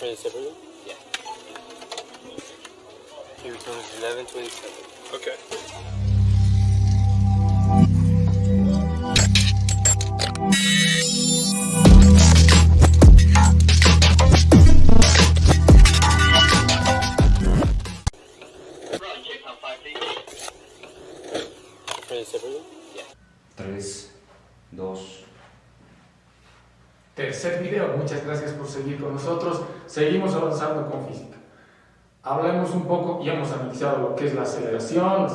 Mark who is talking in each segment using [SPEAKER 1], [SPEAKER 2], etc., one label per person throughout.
[SPEAKER 1] Printed separately? Yeah. Here we go to 1127.
[SPEAKER 2] Okay.
[SPEAKER 1] Printed separately? Yeah.
[SPEAKER 3] 3, 2.
[SPEAKER 4] Tercer video, muchas gracias por seguir con nosotros. Seguimos avanzando con física. Hablemos un poco, ya hemos analizado lo que es la aceleración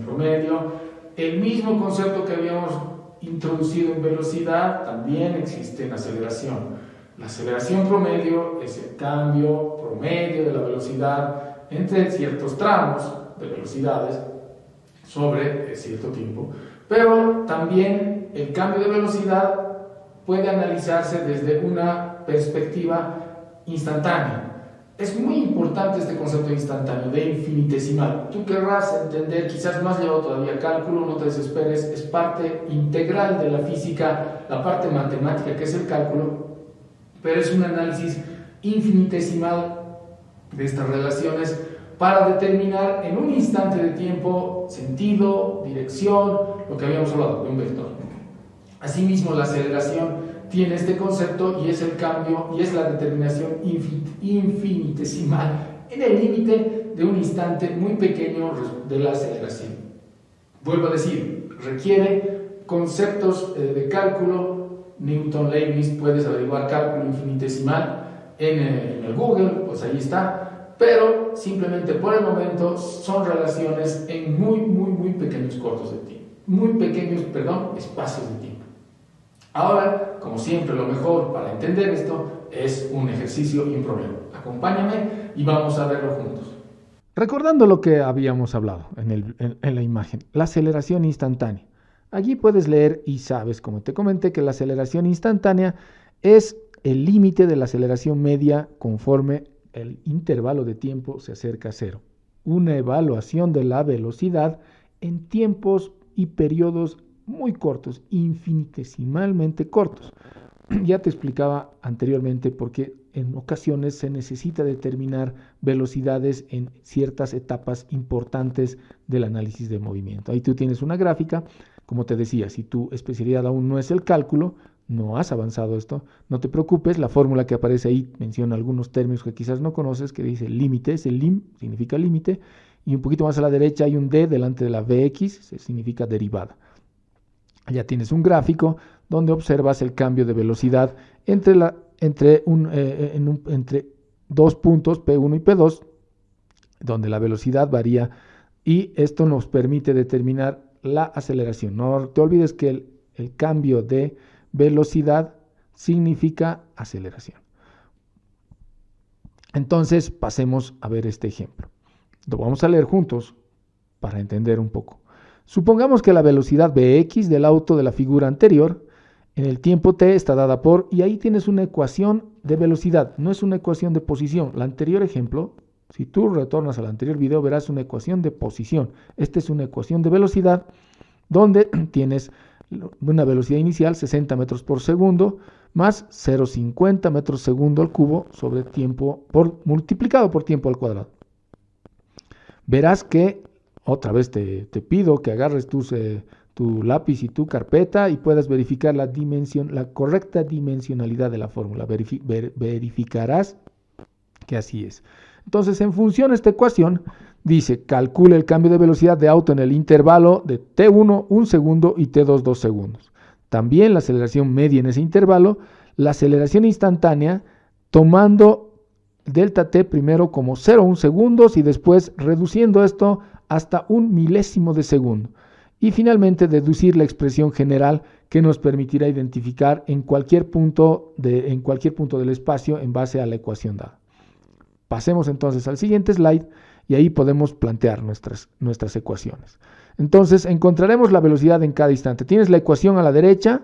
[SPEAKER 4] promedio. El mismo concepto que habíamos introducido en velocidad también existe en aceleración. La aceleración promedio es el cambio promedio de la velocidad entre ciertos tramos de velocidades sobre cierto tiempo, pero también el cambio de velocidad puede analizarse desde una perspectiva instantánea. Es muy importante este concepto instantáneo, de infinitesimal. Tú querrás entender, quizás más llevado todavía cálculo, no te desesperes, es parte integral de la física, la parte matemática que es el cálculo, pero es un análisis infinitesimal de estas relaciones para determinar en un instante de tiempo sentido, dirección, lo que habíamos hablado de un vector. Asimismo, la aceleración tiene este concepto y es el cambio y es la determinación infinitesimal en el límite de un instante muy pequeño de la aceleración. Vuelvo a decir, requiere conceptos de cálculo. Newton-Leibniz, puedes averiguar cálculo infinitesimal en el Google, pues ahí está, pero simplemente por el momento son relaciones en muy pequeños cortos de tiempo, espacios de tiempo. Ahora, como siempre, lo mejor para entender esto es un ejercicio y un problema. Acompáñame y vamos a verlo juntos.
[SPEAKER 5] Recordando lo que habíamos hablado en la imagen, la aceleración instantánea. Allí puedes leer y sabes, como te comenté, que la aceleración instantánea es el límite de la aceleración media conforme el intervalo de tiempo se acerca a cero. Una evaluación de la velocidad en tiempos y periodos muy cortos, infinitesimalmente cortos. Ya te explicaba anteriormente porque en ocasiones se necesita determinar velocidades en ciertas etapas importantes del análisis de movimiento. Ahí tú tienes una gráfica, como te decía, si tu especialidad aún no es el cálculo, no has avanzado esto, no te preocupes, la fórmula que aparece ahí menciona algunos términos que quizás no conoces, que dice límite, el lim significa límite, y un poquito más a la derecha hay un d delante de la vx, significa derivada. Ya tienes un gráfico donde observas el cambio de velocidad entre dos puntos P1 y P2, donde la velocidad varía y esto nos permite determinar la aceleración. No te olvides que el cambio de velocidad significa aceleración. Entonces pasemos a ver este ejemplo. Lo vamos a leer juntos para entender un poco. Supongamos que la velocidad Vx del auto de la figura anterior en el tiempo t está dada por, y ahí tienes una ecuación de velocidad, no es una ecuación de posición. El anterior ejemplo, si tú retornas al anterior video, verás una ecuación de posición. Esta es una ecuación de velocidad donde tienes una velocidad inicial 60 metros por segundo más 0,50 metros segundo al cubo sobre tiempo multiplicado por tiempo al cuadrado. Verás que otra vez te pido que agarres tu lápiz y tu carpeta y puedas verificar la correcta dimensionalidad de la fórmula. Verificarás que así es. Entonces, en función de esta ecuación, dice, calcula el cambio de velocidad de auto en el intervalo de T1, 1 segundo, y T2, 2 segundos. También la aceleración media en ese intervalo, la aceleración instantánea, tomando delta T primero como 0,1 segundos y después reduciendo esto hasta 1 milésimo de segundo. Y finalmente deducir la expresión general que nos permitirá identificar en cualquier punto del espacio en base a la ecuación dada. Pasemos entonces al siguiente slide y ahí podemos plantear nuestras ecuaciones. Entonces encontraremos la velocidad en cada instante. Tienes la ecuación a la derecha,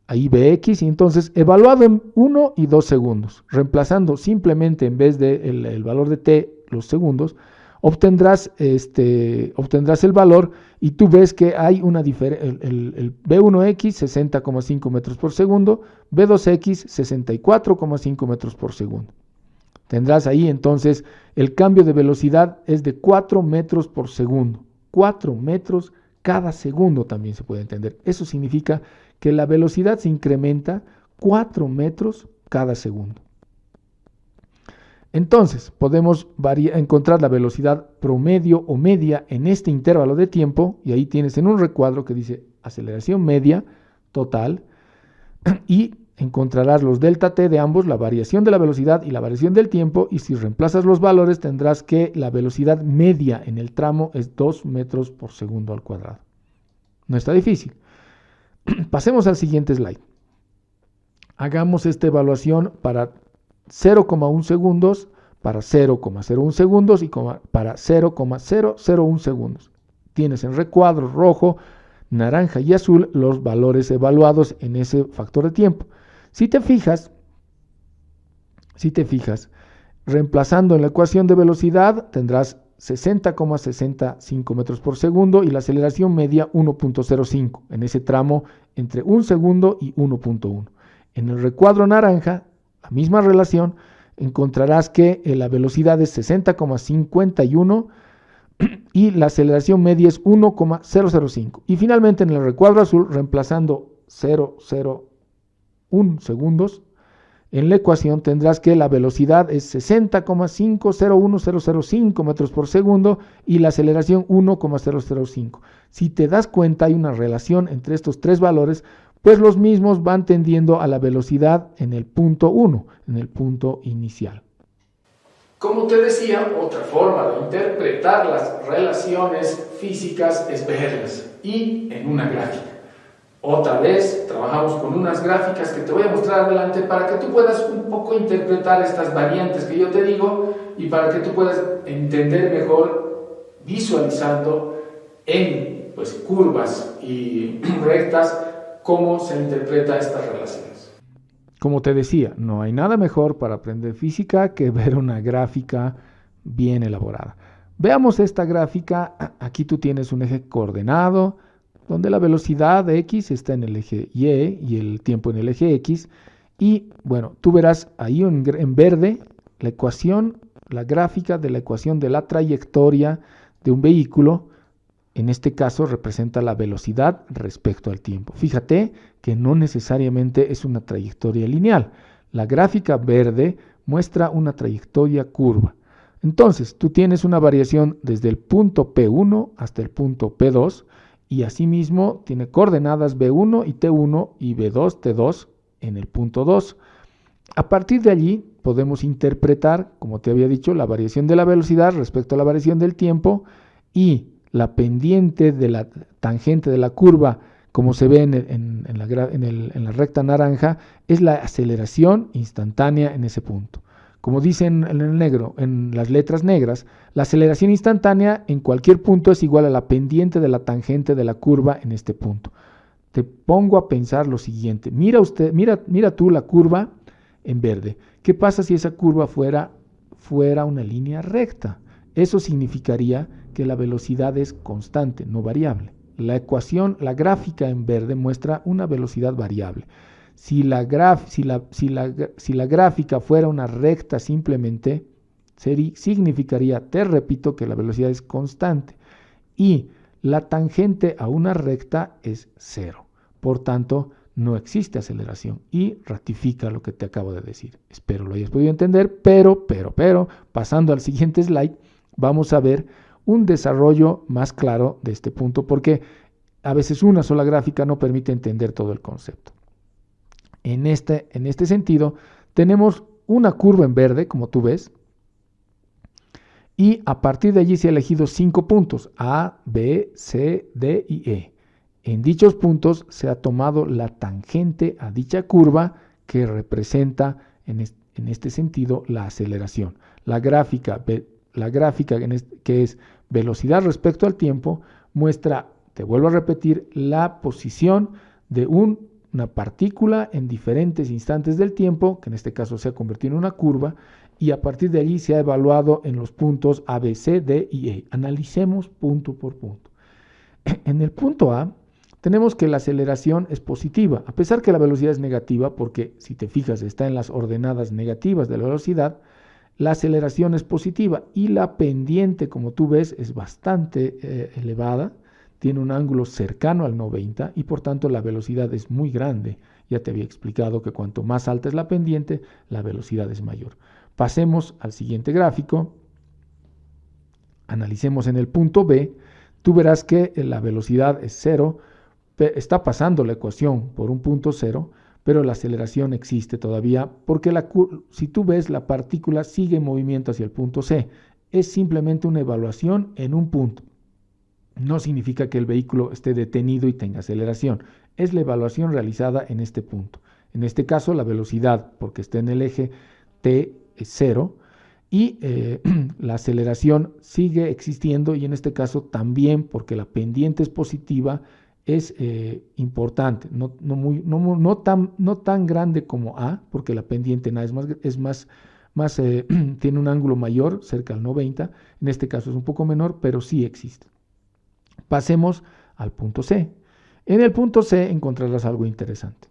[SPEAKER 5] ahí Vx, y entonces evaluado en 1 y 2 segundos, reemplazando simplemente en vez del valor de t los segundos, obtendrás el valor y tú ves que hay una diferencia, el B1X 60,5 metros por segundo, B2X 64,5 metros por segundo. Tendrás ahí entonces el cambio de velocidad es de 4 metros por segundo. 4 metros cada segundo también se puede entender. Eso significa que la velocidad se incrementa 4 metros cada segundo. Entonces, podemos encontrar la velocidad promedio o media en este intervalo de tiempo, y ahí tienes en un recuadro que dice aceleración media total, y encontrarás los delta t de ambos, la variación de la velocidad y la variación del tiempo, y si reemplazas los valores tendrás que la velocidad media en el tramo es 2 metros por segundo al cuadrado. No está difícil. Pasemos al siguiente slide. Hagamos esta evaluación para 0,1 segundos, para 0,01 segundos y para 0,001 segundos. Tienes en recuadro rojo, naranja y azul los valores evaluados en ese factor de tiempo. Si te fijas, reemplazando en la ecuación de velocidad tendrás 60,65 metros por segundo y la aceleración media 1.05 en ese tramo entre 1 segundo y 1.1. En el recuadro naranja, la misma relación, encontrarás que la velocidad es 60,51 y la aceleración media es 1,005. Y finalmente en el recuadro azul, reemplazando 0,01 segundos, en la ecuación tendrás que la velocidad es 60,501005 metros por segundo y la aceleración 1,005. Si te das cuenta, hay una relación entre estos tres valores, pues los mismos van tendiendo a la velocidad en el punto 1, en el punto inicial.
[SPEAKER 4] Como te decía, otra forma de interpretar las relaciones físicas es verlas y en una gráfica. Otra vez trabajamos con unas gráficas que te voy a mostrar adelante para que tú puedas un poco interpretar estas variantes que yo te digo y para que tú puedas entender mejor visualizando en curvas y rectas cómo se interpreta estas relaciones.
[SPEAKER 5] Como te decía, no hay nada mejor para aprender física que ver una gráfica bien elaborada. Veamos esta gráfica. Aquí tú tienes un eje coordenado, donde la velocidad X está en el eje Y y el tiempo en el eje X. Y bueno, tú verás ahí en verde la ecuación, la gráfica de la ecuación de la trayectoria de un vehículo. En este caso representa la velocidad respecto al tiempo. Fíjate que no necesariamente es una trayectoria lineal. La gráfica verde muestra una trayectoria curva. Entonces, tú tienes una variación desde el punto P1 hasta el punto P2 y asimismo tiene coordenadas B1 y T1 y B2, T2 en el punto 2. A partir de allí podemos interpretar, como te había dicho, la variación de la velocidad respecto a la variación del tiempo y la pendiente de la tangente de la curva, como se ve en la recta naranja, es la aceleración instantánea en ese punto. Como dicen en el negro, en las letras negras, la aceleración instantánea en cualquier punto es igual a la pendiente de la tangente de la curva en este punto. Te pongo a pensar lo siguiente. Mira tú la curva en verde. ¿Qué pasa si esa curva fuera una línea recta? Eso significaría que la velocidad es constante, no variable. La gráfica en verde muestra una velocidad variable. Si la gráfica fuera una recta simplemente, significaría, te repito, que la velocidad es constante. Y la tangente a una recta es 0. Por tanto, no existe aceleración y ratifica lo que te acabo de decir. Espero lo hayas podido entender, pero, pasando al siguiente slide, vamos a ver un desarrollo más claro de este punto, porque a veces una sola gráfica no permite entender todo el concepto. En este sentido, tenemos una curva en verde, como tú ves, y a partir de allí se han elegido 5 puntos, A, B, C, D y E. En dichos puntos se ha tomado la tangente a dicha curva que representa en este sentido la aceleración. La gráfica que es velocidad respecto al tiempo muestra, te vuelvo a repetir, la posición de una partícula en diferentes instantes del tiempo, que en este caso se ha convertido en una curva, y a partir de allí se ha evaluado en los puntos A, B, C, D y E. Analicemos punto por punto. En el punto A tenemos que la aceleración es positiva, a pesar que la velocidad es negativa, porque si te fijas está en las ordenadas negativas de la velocidad. la aceleración es positiva y la pendiente, como tú ves, es bastante elevada, tiene un ángulo cercano al 90 y por tanto la velocidad es muy grande. Ya te había explicado que cuanto más alta es la pendiente, la velocidad es mayor. Pasemos al siguiente gráfico. Analicemos en el punto B. Tú verás que la velocidad es 0, está pasando la ecuación por un punto 0, pero la aceleración existe todavía porque si tú ves, la partícula sigue en movimiento hacia el punto C. Es simplemente una evaluación en un punto. No significa que el vehículo esté detenido y tenga aceleración. Es la evaluación realizada en este punto. En este caso, la velocidad, porque está en el eje T, es 0, y la aceleración sigue existiendo, y en este caso también, porque la pendiente es positiva, es importante. No tan grande como A, porque la pendiente en A tiene un ángulo mayor, cerca al 90. En este caso es un poco menor, pero sí existe. Pasemos al punto C. En el punto C encontrarás algo interesante.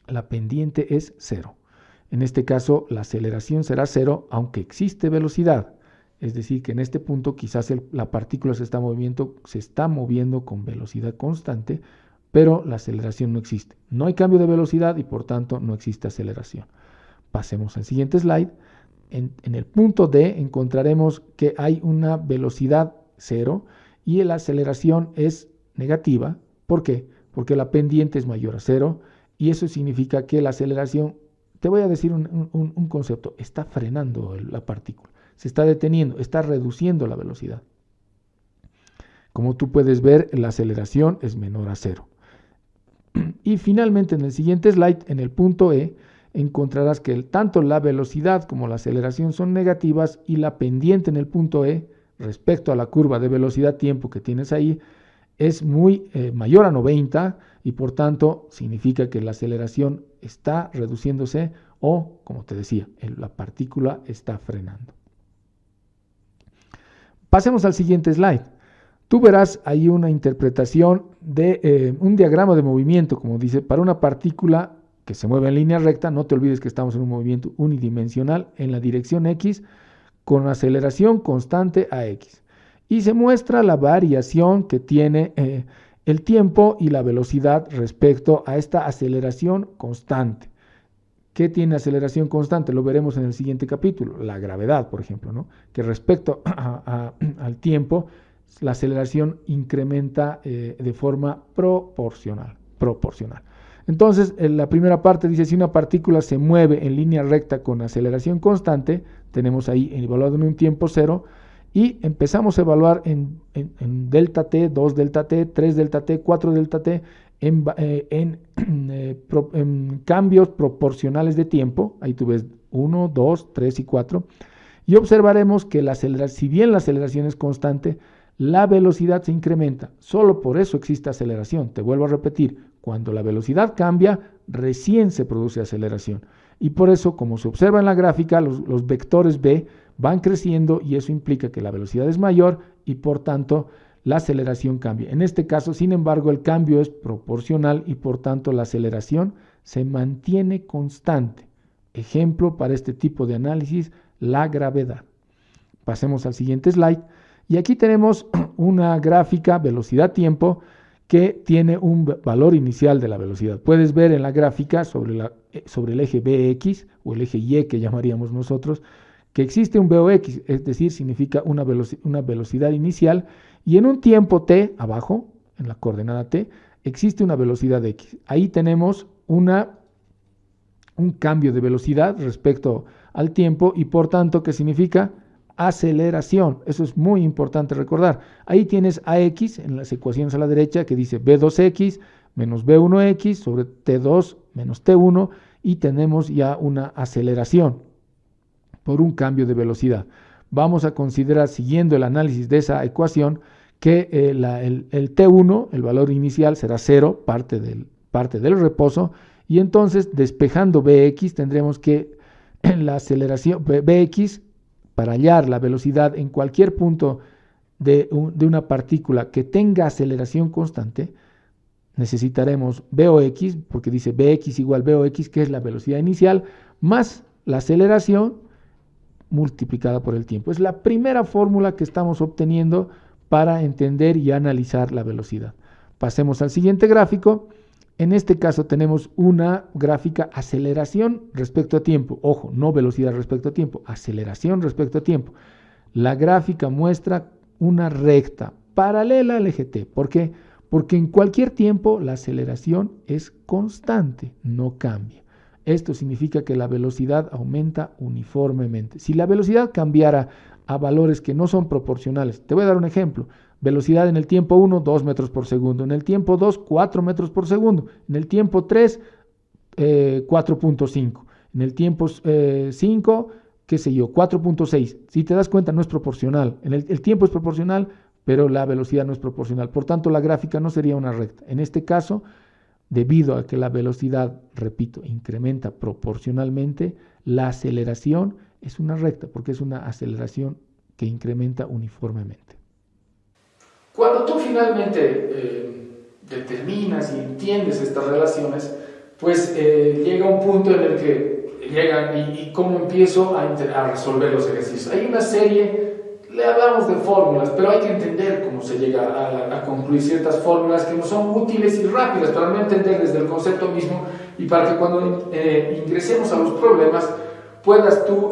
[SPEAKER 5] La pendiente es 0. En este caso, la aceleración será 0, aunque existe velocidad. Es decir, que en este punto quizás la partícula se está moviendo con velocidad constante, pero la aceleración no existe. No hay cambio de velocidad y por tanto no existe aceleración. Pasemos al siguiente slide. En el punto D encontraremos que hay una velocidad 0 y la aceleración es negativa. ¿Por qué? Porque la pendiente es mayor a 0 y eso significa que la aceleración, te voy a decir un concepto, está frenando la partícula, se está deteniendo, está reduciendo la velocidad. Como tú puedes ver, la aceleración es menor a 0. Y finalmente en el siguiente slide, en el punto E, encontrarás que tanto la velocidad como la aceleración son negativas y la pendiente en el punto E, respecto a la curva de velocidad-tiempo que tienes ahí, es muy mayor a 90 y por tanto significa que la aceleración está reduciéndose o, como te decía, la partícula está frenando. Pasemos al siguiente slide. Tú verás ahí una interpretación de un diagrama de movimiento, como dice, para una partícula que se mueve en línea recta. No te olvides que estamos en un movimiento unidimensional en la dirección X con aceleración constante a X. Y se muestra la variación que tiene el tiempo y la velocidad respecto a esta aceleración constante. ¿Qué tiene aceleración constante? Lo veremos en el siguiente capítulo. La gravedad, por ejemplo, ¿no? Que respecto al tiempo, la aceleración incrementa de forma proporcional. Entonces, en la primera parte dice, si una partícula se mueve en línea recta con aceleración constante, tenemos ahí evaluado en un tiempo 0, y empezamos a evaluar en delta t, 2 delta t, 3 delta t, 4 delta t, en cambios proporcionales de tiempo. Ahí tú ves 1, 2, 3 y 4. Y observaremos que si bien la aceleración es constante, la velocidad se incrementa. Solo por eso existe aceleración. Te vuelvo a repetir, cuando la velocidad cambia, recién se produce aceleración. Y por eso, como se observa en la gráfica, los vectores B van creciendo y eso implica que la velocidad es mayor y por tanto la aceleración cambia. En este caso, sin embargo, el cambio es proporcional y por tanto la aceleración se mantiene constante. Ejemplo para este tipo de análisis, la gravedad. Pasemos al siguiente slide. Y aquí tenemos una gráfica velocidad-tiempo que tiene un valor inicial de la velocidad. Puedes ver en la gráfica sobre el eje BX o el eje Y que llamaríamos nosotros, que existe un VOX, es decir, significa una velocidad inicial, y en un tiempo t, abajo, en la coordenada t, existe una velocidad x. Ahí tenemos un cambio de velocidad respecto al tiempo y por tanto, ¿qué significa? Aceleración. Eso es muy importante recordar. Ahí tienes AX en las ecuaciones a la derecha que dice B2X menos B1X sobre T2 menos T1 y tenemos ya una aceleración por un cambio de velocidad. Vamos a considerar, siguiendo el análisis de esa ecuación, que el T1, el valor inicial, será 0, parte del reposo, y entonces, despejando Bx, tendremos que la aceleración Bx, para hallar la velocidad en cualquier punto de una partícula que tenga aceleración constante, necesitaremos VOX, porque dice Bx igual VOX, que es la velocidad inicial, más la aceleración multiplicada por el tiempo. Es la primera fórmula que estamos obteniendo para entender y analizar la velocidad. Pasemos al siguiente gráfico. En este caso tenemos una gráfica aceleración respecto a tiempo. Ojo, no velocidad respecto a tiempo, aceleración respecto a tiempo. La gráfica muestra una recta paralela al eje T. ¿Por qué? Porque en cualquier tiempo la aceleración es constante, no cambia. Esto significa que la velocidad aumenta uniformemente. Si la velocidad cambiara a valores que no son proporcionales, te voy a dar un ejemplo. Velocidad en el tiempo 1, 2 metros por segundo. En el tiempo 2, 4 metros por segundo. En el tiempo 3, 4.5. En el tiempo 5, qué sé yo, 4.6. Si te das cuenta, no es proporcional. El tiempo es proporcional, pero la velocidad no es proporcional. Por tanto, la gráfica no sería una recta. En este caso, debido a que la velocidad, repito, incrementa proporcionalmente, la aceleración es una recta, porque es una aceleración que incrementa uniformemente.
[SPEAKER 4] Cuando tú finalmente determinas y entiendes estas relaciones, pues llega un punto en el que llegan y cómo empiezo a resolver los ejercicios. Hay una serie, le hablamos de fórmulas, pero hay que entender cómo se llega a concluir ciertas fórmulas que no son útiles y rápidas para no entender desde el concepto mismo y para que cuando ingresemos a los problemas puedas tú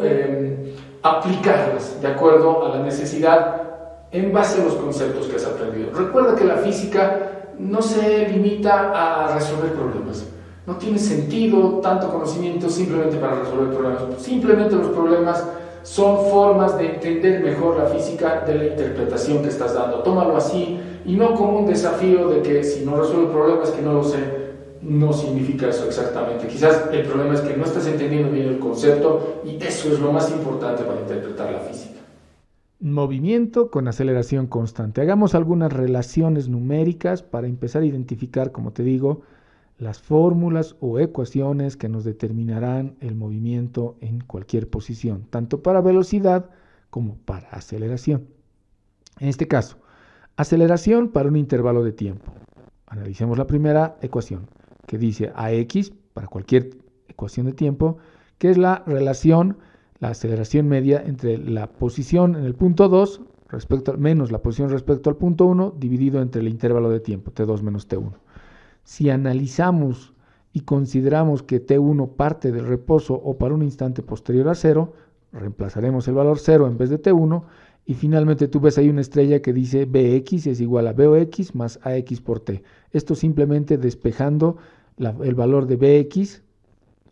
[SPEAKER 4] aplicarlas de acuerdo a la necesidad en base a los conceptos que has aprendido. Recuerda que la física no se limita a resolver problemas. No tiene sentido tanto conocimiento simplemente para resolver problemas. Simplemente los problemas son formas de entender mejor la física de la interpretación que estás dando. Tómalo así y no como un desafío de que si no resuelvo problemas que no lo sé, no significa eso exactamente. Quizás el problema es que no estás entendiendo bien el concepto y eso es lo más importante para interpretar la física.
[SPEAKER 5] Movimiento con aceleración constante. Hagamos algunas relaciones numéricas para empezar a identificar, como te digo, las fórmulas o ecuaciones que nos determinarán el movimiento en cualquier posición, tanto para velocidad como para aceleración. En este caso, aceleración para un intervalo de tiempo. Analicemos la primera ecuación, que dice AX, para cualquier ecuación de tiempo, que es la relación, la aceleración media entre la posición en el punto 2 menos la posición respecto al punto 1 dividido entre el intervalo de tiempo, T2 menos T1. Si analizamos y consideramos que T1 parte del reposo o para un instante posterior a 0, reemplazaremos el valor 0 en vez de T1 y finalmente tú ves ahí una estrella que dice Bx es igual a Box más Ax por T. Esto simplemente despejando el valor de Bx,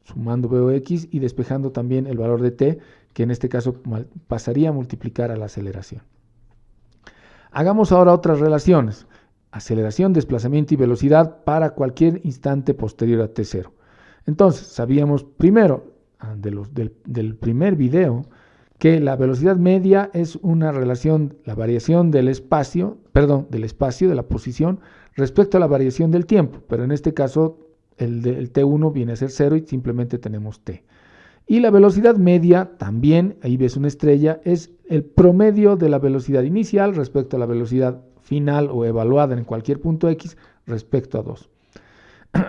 [SPEAKER 5] sumando Box y despejando también el valor de T, que en este caso pasaría a multiplicar a la aceleración. Hagamos ahora otras relaciones. Aceleración, desplazamiento y velocidad para cualquier instante posterior a T0. Entonces, sabíamos primero, del primer video, que la velocidad media es una relación, la variación del espacio, de la posición, respecto a la variación del tiempo, pero en este caso el T1 viene a ser 0 y simplemente tenemos T. Y la velocidad media también, ahí ves una estrella, es el promedio de la velocidad inicial respecto a la velocidad final o evaluada en cualquier punto X respecto a 2.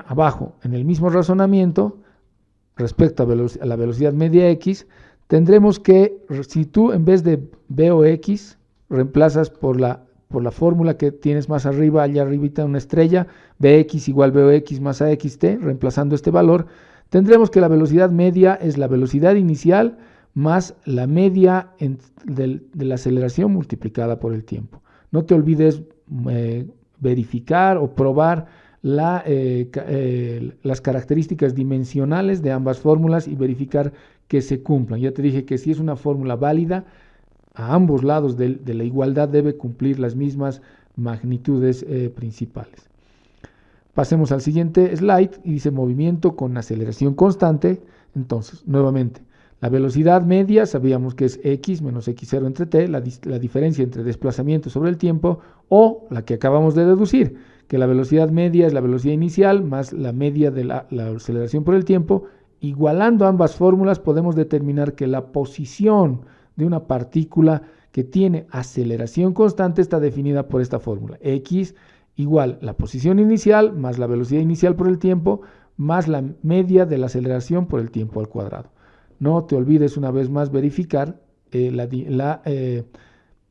[SPEAKER 5] Abajo, en el mismo razonamiento, respecto a la velocidad media X, tendremos que, si tú en vez de Box reemplazas por la fórmula que tienes más arriba, allá arribita una estrella, Bx igual Box más Axt, reemplazando este valor, tendremos que la velocidad media es la velocidad inicial más la media de la aceleración multiplicada por el tiempo. No te olvides verificar o probar las características dimensionales de ambas fórmulas y verificar que se cumplan. Ya te dije que si es una fórmula válida, a ambos lados de la igualdad debe cumplir las mismas magnitudes principales. Pasemos al siguiente slide y dice movimiento con aceleración constante. Entonces, nuevamente, la velocidad media sabíamos que es x menos x0 entre t, la diferencia entre desplazamiento sobre el tiempo, o la que acabamos de deducir, que la velocidad media es la velocidad inicial más la media de la aceleración por el tiempo. Igualando ambas fórmulas podemos determinar que la posición de una partícula que tiene aceleración constante está definida por esta fórmula. X igual la posición inicial más la velocidad inicial por el tiempo más la media de la aceleración por el tiempo al cuadrado. No te olvides una vez más verificar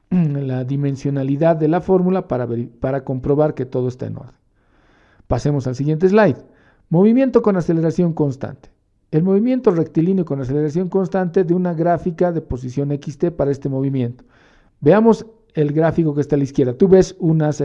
[SPEAKER 5] la dimensionalidad de la fórmula para comprobar que todo está en orden. Pasemos al siguiente slide. Movimiento con aceleración constante. El movimiento rectilíneo con aceleración constante de una gráfica de posición xt para este movimiento. Veamos el gráfico que está a la izquierda. Tú ves unas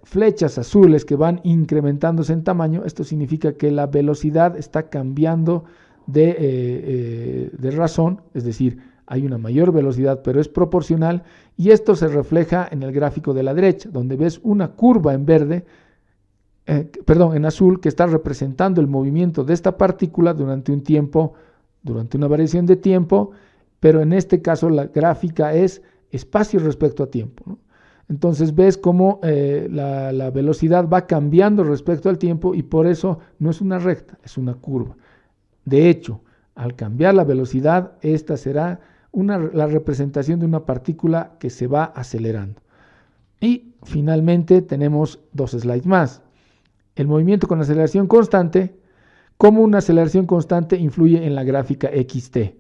[SPEAKER 5] flechas azules que van incrementándose en tamaño. Esto significa que la velocidad está cambiando de razón, es decir, hay una mayor velocidad, pero es proporcional, y esto se refleja en el gráfico de la derecha, donde ves una curva en en azul, que está representando el movimiento de esta partícula durante un tiempo, durante una variación de tiempo, pero en este caso la gráfica es espacio respecto a tiempo, ¿no? Entonces ves cómo la velocidad va cambiando respecto al tiempo y por eso no es una recta, es una curva. De hecho, al cambiar la velocidad, esta será la representación de una partícula que se va acelerando. Y finalmente tenemos dos slides más. El movimiento con aceleración constante, cómo una aceleración constante influye en la gráfica xt.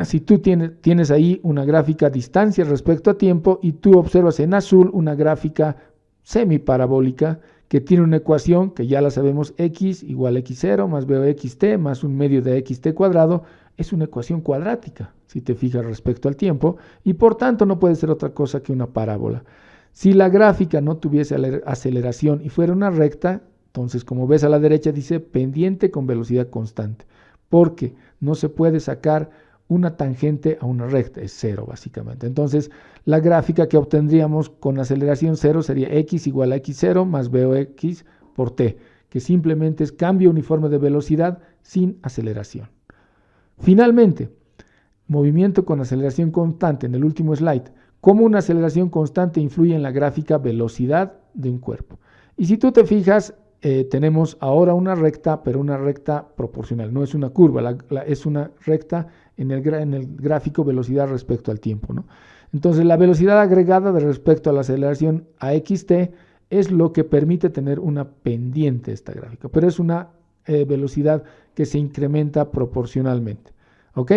[SPEAKER 5] Si tú tienes ahí una gráfica distancia respecto a tiempo y tú observas en azul una gráfica semiparabólica que tiene una ecuación que ya la sabemos, x igual a x0 más b xt más un medio de xt cuadrado, es una ecuación cuadrática, si te fijas respecto al tiempo, y por tanto no puede ser otra cosa que una parábola. Si la gráfica no tuviese aceleración y fuera una recta, entonces como ves a la derecha dice pendiente con velocidad constante, porque no se puede sacar una tangente a una recta, es cero básicamente. Entonces la gráfica que obtendríamos con aceleración cero sería x igual a x0 más bx por t, que simplemente es cambio uniforme de velocidad sin aceleración. Finalmente, movimiento con aceleración constante en el último slide. ¿Cómo una aceleración constante influye en la gráfica velocidad de un cuerpo? Y si tú te fijas, tenemos ahora una recta, pero una recta proporcional, no es una curva, es una recta en el gráfico velocidad respecto al tiempo, ¿no? Entonces la velocidad agregada de respecto a la aceleración a xt es lo que permite tener una pendiente esta gráfica, pero es una velocidad que se incrementa proporcionalmente, ¿ok?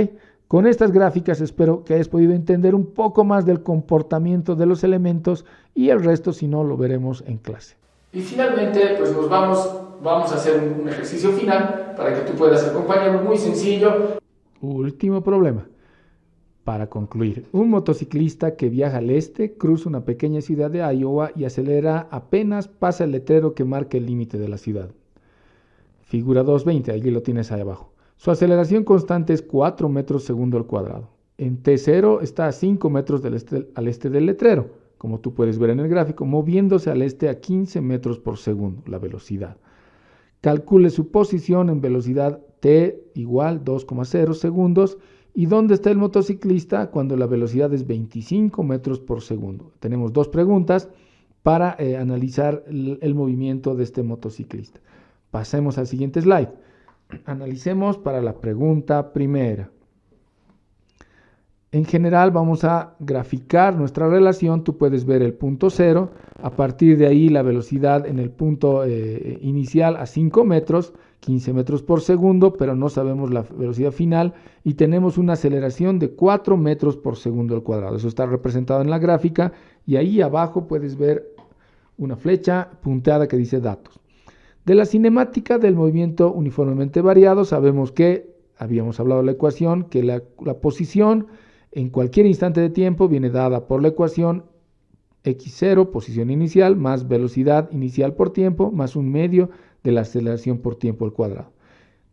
[SPEAKER 5] Con estas gráficas espero que hayas podido entender un poco más del comportamiento de los elementos y el resto, si no, lo veremos en clase.
[SPEAKER 4] Y finalmente, pues vamos a hacer un ejercicio final para que tú puedas acompañarnos, muy sencillo.
[SPEAKER 5] Último problema. Para concluir, un motociclista que viaja al este cruza una pequeña ciudad de Iowa y acelera apenas pasa el letrero que marca el límite de la ciudad. Figura 2.20, allí lo tienes ahí abajo. Su aceleración constante es 4 metros segundo al cuadrado. En T0 está a 5 metros al este del letrero, como tú puedes ver en el gráfico, moviéndose al este a 15 metros por segundo, la velocidad. Calcule su posición en velocidad t igual 2,0 segundos y dónde está el motociclista cuando la velocidad es 25 metros por segundo. Tenemos dos preguntas para analizar el movimiento de este motociclista. Pasemos al siguiente slide. Analicemos para la pregunta primera. En general vamos a graficar nuestra relación, tú puedes ver el punto 0, a partir de ahí la velocidad en el punto inicial a 5 metros, 15 metros por segundo, pero no sabemos la velocidad final y tenemos una aceleración de 4 metros por segundo al cuadrado. Eso está representado en la gráfica y ahí abajo puedes ver una flecha punteada que dice datos. De la cinemática del movimiento uniformemente variado sabemos que, habíamos hablado de la ecuación, que la posición en cualquier instante de tiempo viene dada por la ecuación x0, posición inicial, más velocidad inicial por tiempo, más un medio de la aceleración por tiempo al cuadrado.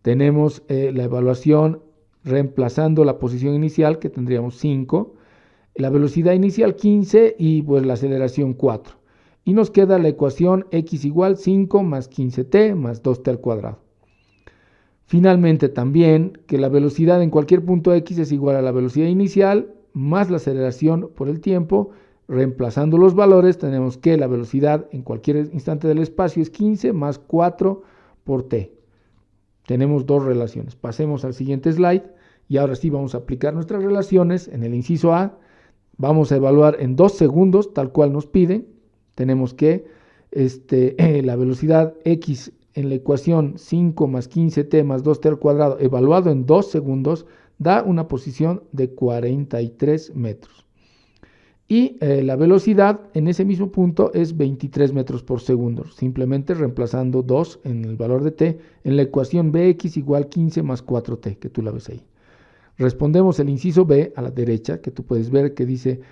[SPEAKER 5] Tenemos la evaluación reemplazando la posición inicial, que tendríamos 5, la velocidad inicial 15 y pues la aceleración 4. Y nos queda la ecuación x igual 5 más 15t más 2t al cuadrado. Finalmente también que la velocidad en cualquier punto x es igual a la velocidad inicial más la aceleración por el tiempo. Reemplazando los valores tenemos que la velocidad en cualquier instante del espacio es 15 más 4 por t. Tenemos dos relaciones. Pasemos al siguiente slide y ahora sí vamos a aplicar nuestras relaciones. En el inciso A vamos a evaluar en 2 segundos tal cual nos piden. Tenemos que la velocidad x en la ecuación 5 más 15t más 2t al cuadrado evaluado en 2 segundos da una posición de 43 metros. Y la velocidad en ese mismo punto es 23 metros por segundo, simplemente reemplazando 2 en el valor de t en la ecuación bx igual 15 más 4t, que tú la ves ahí. Respondemos el inciso B a la derecha, que tú puedes ver que dice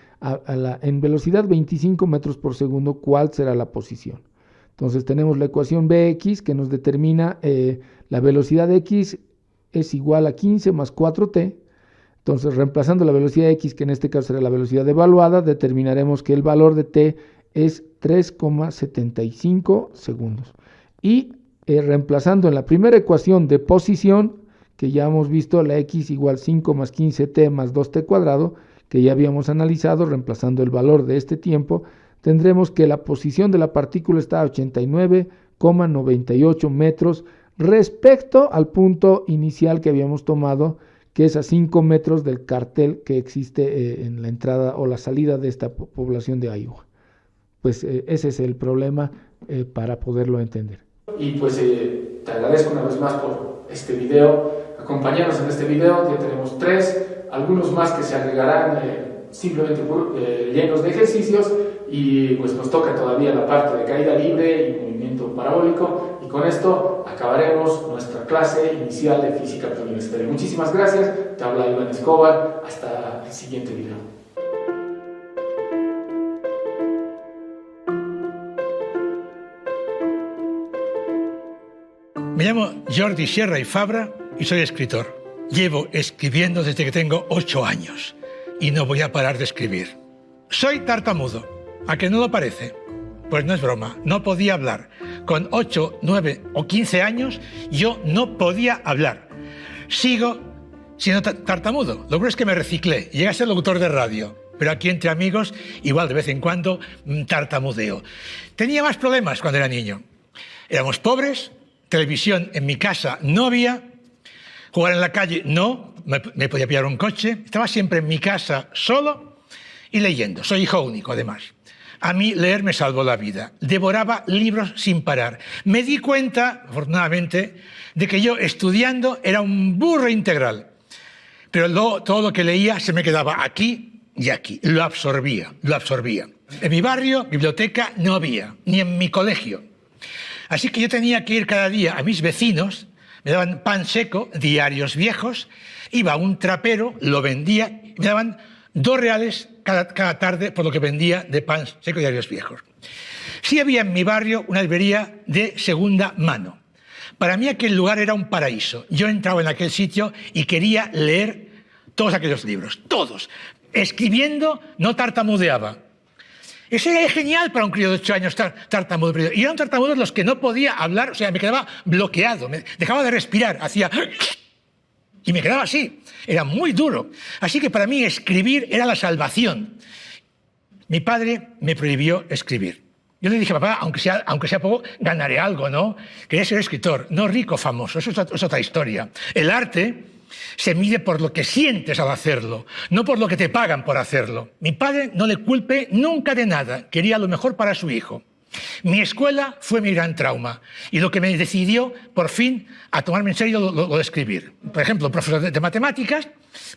[SPEAKER 5] en velocidad 25 metros por segundo, ¿cuál será la posición? Entonces tenemos la ecuación bx que nos determina la velocidad x es igual a 15 más 4t. Entonces, reemplazando la velocidad x, que en este caso será la velocidad evaluada, determinaremos que el valor de t es 3,75 segundos. Y reemplazando en la primera ecuación de posición, que ya hemos visto, la x igual 5 más 15t más 2t cuadrado, que ya habíamos analizado, reemplazando el valor de este tiempo, tendremos que la posición de la partícula está a 89,98 metros respecto al punto inicial que habíamos tomado, que es a 5 metros del cartel que existe en la entrada o la salida de esta población de Iowa. Pues ese es el problema para poderlo entender.
[SPEAKER 4] Y pues te agradezco una vez más por este video, acompañarnos en este video. Ya tenemos 3, algunos más que se agregarán simplemente llenos de ejercicios, y pues nos toca todavía la parte de caída libre y movimiento parabólico, y con esto acabaremos nuestra clase inicial de física preuniversitaria. Muchísimas gracias, te habla Iván Escobar, hasta el siguiente video.
[SPEAKER 2] Me llamo Jordi Sierra y Fabra y soy escritor. Llevo escribiendo desde que tengo 8 años y no voy a parar de escribir. Soy tartamudo, ¿a que no lo parece? Pues no es broma, no podía hablar. Con 8, 9 o 15 años yo no podía hablar. Sigo siendo tartamudo. Lo bueno es que me reciclé, llegué a ser locutor de radio. Pero aquí entre amigos, igual de vez en cuando, tartamudeo. Tenía más problemas cuando era niño. Éramos pobres, televisión en mi casa no había, jugar en la calle no, me podía pillar un coche. Estaba siempre en mi casa solo y leyendo. Soy hijo único, además. A mí leer me salvó la vida. Devoraba libros sin parar. Me di cuenta, afortunadamente, de que yo estudiando era un burro integral. Pero todo lo que leía se me quedaba aquí y aquí. Lo absorbía, lo absorbía. En mi barrio, biblioteca no había, ni en mi colegio. Así que yo tenía que ir cada día a mis vecinos, me daban pan seco, diarios viejos, iba a un trapero, lo vendía, me daban 2 reales cada tarde por lo que vendía de pan seco y diarios viejos. Sí había en mi barrio una librería de segunda mano. Para mí aquel lugar era un paraíso. Yo entraba en aquel sitio y quería leer todos aquellos libros, todos. Escribiendo no tartamudeaba. Eso era genial para un crío de 8 años, tartamudo. Y eran tartamudos los que no podía hablar, o sea, me quedaba bloqueado, me dejaba de respirar, hacía... Y me quedaba así, era muy duro. Así que para mí escribir era la salvación. Mi padre me prohibió escribir. Yo le dije, papá, aunque sea poco, ganaré algo, ¿no? Quería ser escritor, no rico, famoso, eso es otra historia. El arte se mide por lo que sientes al hacerlo, no por lo que te pagan por hacerlo. Mi padre no le culpe nunca de nada, quería lo mejor para su hijo. Mi escuela fue mi gran trauma y lo que me decidió, por fin, a tomarme en serio lo de escribir. Por ejemplo, un profesor de matemáticas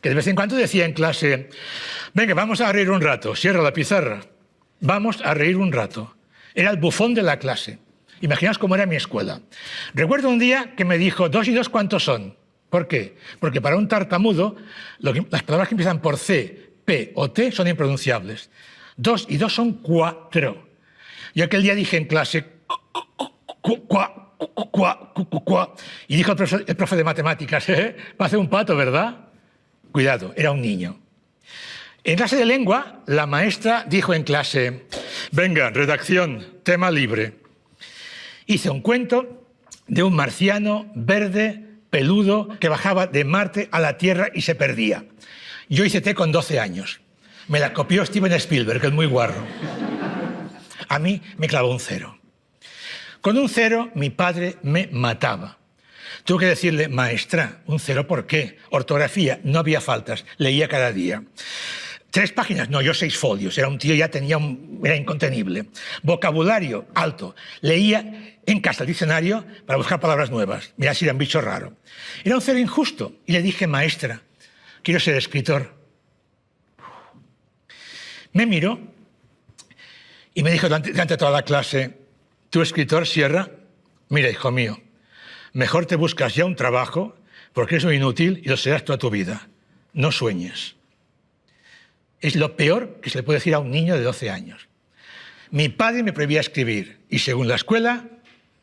[SPEAKER 2] que de vez en cuando decía en clase, venga, vamos a reír un rato, cierra la pizarra, vamos a reír un rato. Era el bufón de la clase. Imaginaos cómo era mi escuela. Recuerdo un día que me dijo, 2 y 2, ¿cuántos son? ¿Por qué? Porque para un tartamudo, las palabras que empiezan por C, P o T son impronunciables. 2 y 2 son 4. Yo aquel día dije en clase, y dijo el profe de matemáticas, parece un pato, ¿verdad? Cuidado, era un niño. En clase de lengua, la maestra dijo en clase, venga, redacción, tema libre. Hice un cuento de un marciano verde, peludo, que bajaba de Marte a la Tierra y se perdía. Yo hice té con 12 años. Me la copió Steven Spielberg, que es muy guarro. A mí me clavó un 0. Con un 0 mi padre me mataba. Tuve que decirle, maestra, ¿un 0 por qué? Ortografía, no había faltas, leía cada día. 3 páginas, no, yo 6 folios, era un tío, ya era incontenible. Vocabulario, alto, leía en casa el diccionario para buscar palabras nuevas, mirá si era un bicho raro. Era un 0 injusto y le dije, maestra, quiero ser escritor. Me miró y me dijo durante toda la clase, tú escritor, Sierra, mira, hijo mío, mejor te buscas ya un trabajo porque eres un inútil y lo serás toda tu vida. No sueñes. Es lo peor que se le puede decir a un niño de 12 años. Mi padre me prohibía escribir y según la escuela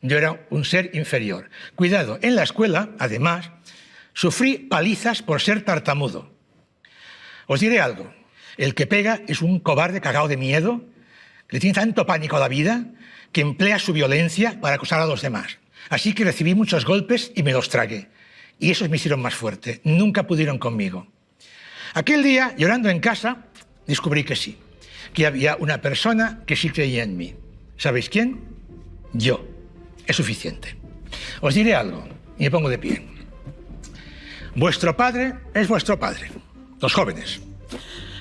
[SPEAKER 2] yo era un ser inferior. Cuidado, en la escuela, además, sufrí palizas por ser tartamudo. Os diré algo, el que pega es un cobarde cagado de miedo, que le tiene tanto pánico a la vida, que emplea su violencia para acusar a los demás. Así que recibí muchos golpes y me los tragué. Y esos me hicieron más fuerte, nunca pudieron conmigo. Aquel día, llorando en casa, descubrí que sí, que había una persona que sí creía en mí. ¿Sabéis quién? Yo. Es suficiente. Os diré algo, y me pongo de pie. Vuestro padre es vuestro padre, los jóvenes.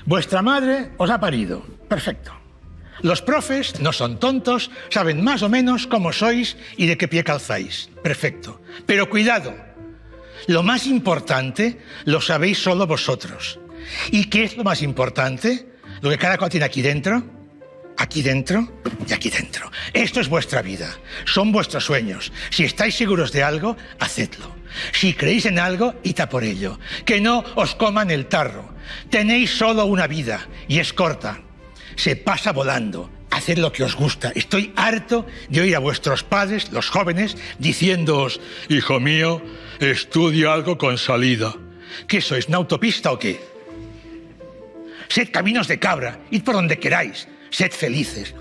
[SPEAKER 2] Vuestra madre os ha parido. Perfecto. Los profes no son tontos, saben más o menos cómo sois y de qué pie calzáis. Perfecto. Pero cuidado, lo más importante lo sabéis solo vosotros. ¿Y qué es lo más importante? Lo que cada cual tiene aquí dentro y aquí dentro. Esto es vuestra vida, son vuestros sueños. Si estáis seguros de algo, hacedlo. Si creéis en algo, id a por ello. Que no os coman el tarro. Tenéis solo una vida y es corta. Se pasa volando. Haced lo que os gusta. Estoy harto de oír a vuestros padres, los jóvenes, diciéndoos, hijo mío, estudia algo con salida. ¿Qué sois, una autopista o qué? Sed caminos de cabra, id por donde queráis, sed felices.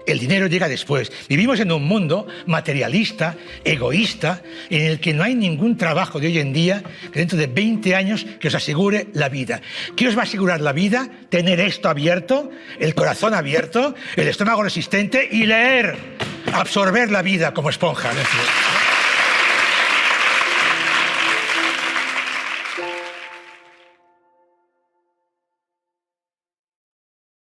[SPEAKER 2] El dinero llega después. Vivimos en un mundo materialista, egoísta, en el que no hay ningún trabajo de hoy en día que dentro de 20 años que os asegure la vida. ¿Qué os va a asegurar la vida? Tener esto abierto, el corazón abierto, el estómago resistente y leer, absorber la vida como esponja. ¿No?